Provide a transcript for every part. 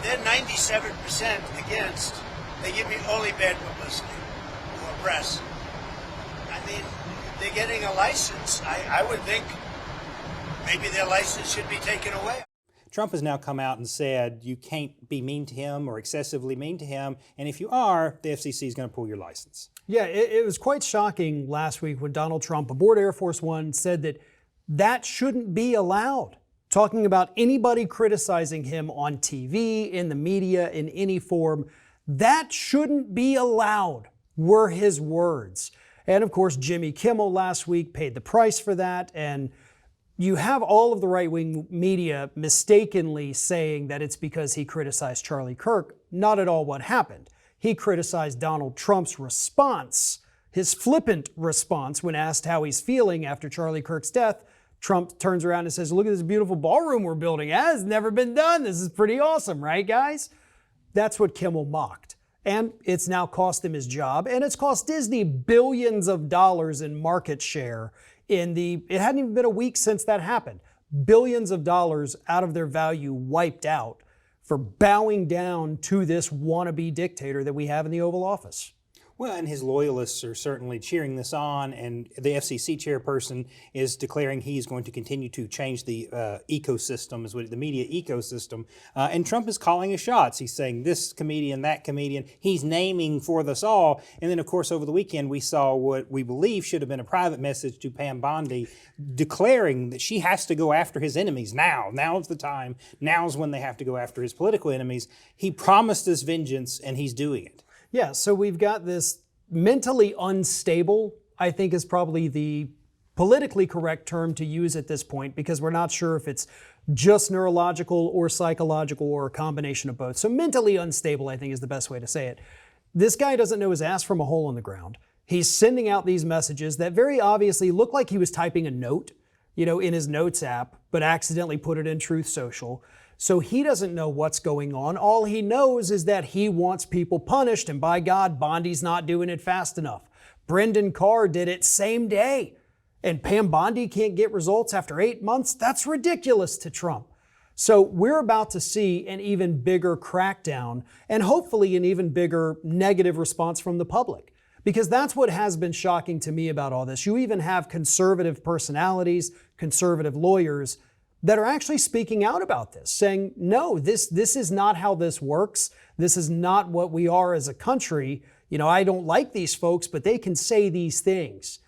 they're 97% against. They give me only bad publicity or press. I mean, they're getting a license. I would think maybe their license should be taken away. Trump has now come out and said you can't be mean to him or excessively mean to him, and if you are, the FCC is going to pull your license. Yeah, it was quite shocking last week when Donald Trump aboard Air Force One said that shouldn't be allowed. Talking about anybody criticizing him on TV, in the media, in any form, that shouldn't be allowed, were his words. And of course, Jimmy Kimmel last week paid the price for that, and you have all of the right-wing media mistakenly saying that it's because he criticized Charlie Kirk. Not at all what happened. He criticized Donald Trump's response, his flippant response when asked how he's feeling after Charlie Kirk's death. Trump turns around and says, "Look at this beautiful ballroom we're building. It has never been done. This is pretty awesome, right, guys?" That's what Kimmel mocked. And it's now cost him his job, and it's cost Disney billions of dollars in market share it hadn't even been a week since that happened. Billions of dollars out of their value wiped out for bowing down to this wannabe dictator that we have in the Oval Office. Well, and his loyalists are certainly cheering this on, and the FCC chairperson is declaring he's going to continue to change the ecosystem, is what the media ecosystem. And Trump is calling his shots. He's saying this comedian, that comedian. He's naming for us all. And then, of course, over the weekend, we saw what we believe should have been a private message to Pam Bondi declaring that she has to go after his enemies now. Now's the time. Now's when they have to go after his political enemies. He promised us vengeance, and he's doing it. Yeah, so we've got this mentally unstable, I think is probably the politically correct term to use at this point, because we're not sure if it's just neurological or psychological or a combination of both. So mentally unstable, I think, is the best way to say it. This guy doesn't know his ass from a hole in the ground. He's sending out these messages that very obviously look like he was typing a note, in his Notes app, but accidentally put it in Truth Social. So he doesn't know what's going on. All he knows is that he wants people punished, and by God, Bondi's not doing it fast enough. Brendan Carr did it same day, and Pam Bondi can't get results after 8 months? That's ridiculous to Trump. So we're about to see an even bigger crackdown, and hopefully an even bigger negative response from the public. Because that's what has been shocking to me about all this. You even have conservative personalities, conservative lawyers that are actually speaking out about this, saying, no, this is not how this works. This is not what we are as a country. I don't like these folks, but they can say these things.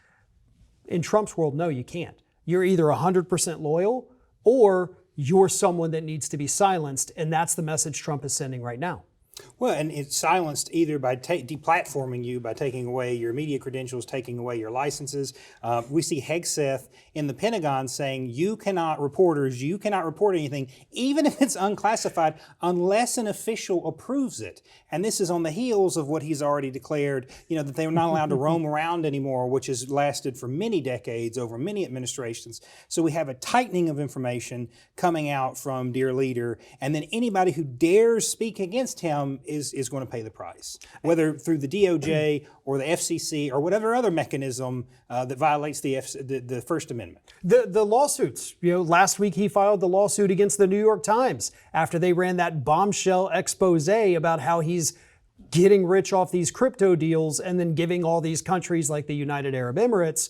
In Trump's world, no, you can't. You're either 100% loyal or you're someone that needs to be silenced, and that's the message Trump is sending right now. Well, and it's silenced either by deplatforming you, by taking away your media credentials, taking away your licenses. We see Hegseth in the Pentagon saying you cannot report anything, even if it's unclassified, unless an official approves it. And this is on the heels of what he's already declared, that they're not allowed to roam around anymore, which has lasted for many decades, over many administrations. So we have a tightening of information coming out from dear leader, and then anybody who dares speak against him is going to pay the price, whether through the DOJ or the FCC or whatever other mechanism that violates the First Amendment. The lawsuits, last week he filed the lawsuit against the New York Times after they ran that bombshell expose about how he's getting rich off these crypto deals and then giving all these countries like the United Arab Emirates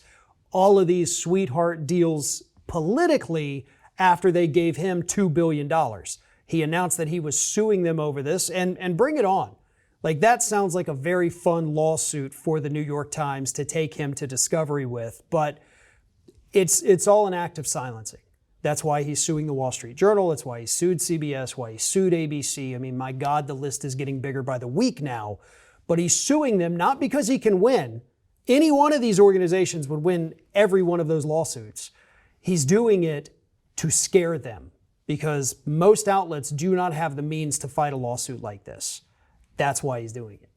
all of these sweetheart deals politically after they gave him $2 billion. He announced that he was suing them over this, and bring it on. Like, that sounds like a very fun lawsuit for the New York Times to take him to discovery with, but it's all an act of silencing. That's why he's suing the Wall Street Journal. That's why he sued CBS, why he sued ABC. I mean, my God, the list is getting bigger by the week now. But he's suing them not because he can win. Any one of these organizations would win every one of those lawsuits. He's doing it to scare them, because most outlets do not have the means to fight a lawsuit like this. That's why he's doing it.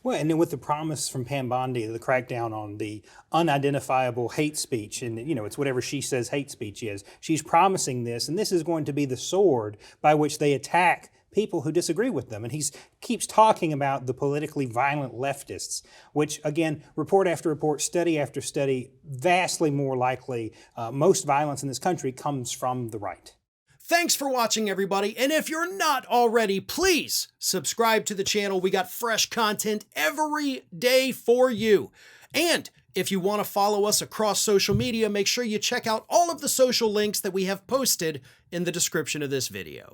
Well, and then with the promise from Pam Bondi, the crackdown on the unidentifiable hate speech, and it's whatever she says hate speech is. She's promising this, and this is going to be the sword by which they attack people who disagree with them. And he keeps talking about the politically violent leftists, which, again, report after report, study after study, vastly more likely, most violence in this country comes from the right. Thanks for watching, everybody. And if you're not already, please subscribe to the channel. We got fresh content every day for you. And if you want to follow us across social media, make sure you check out all of the social links that we have posted in the description of this video.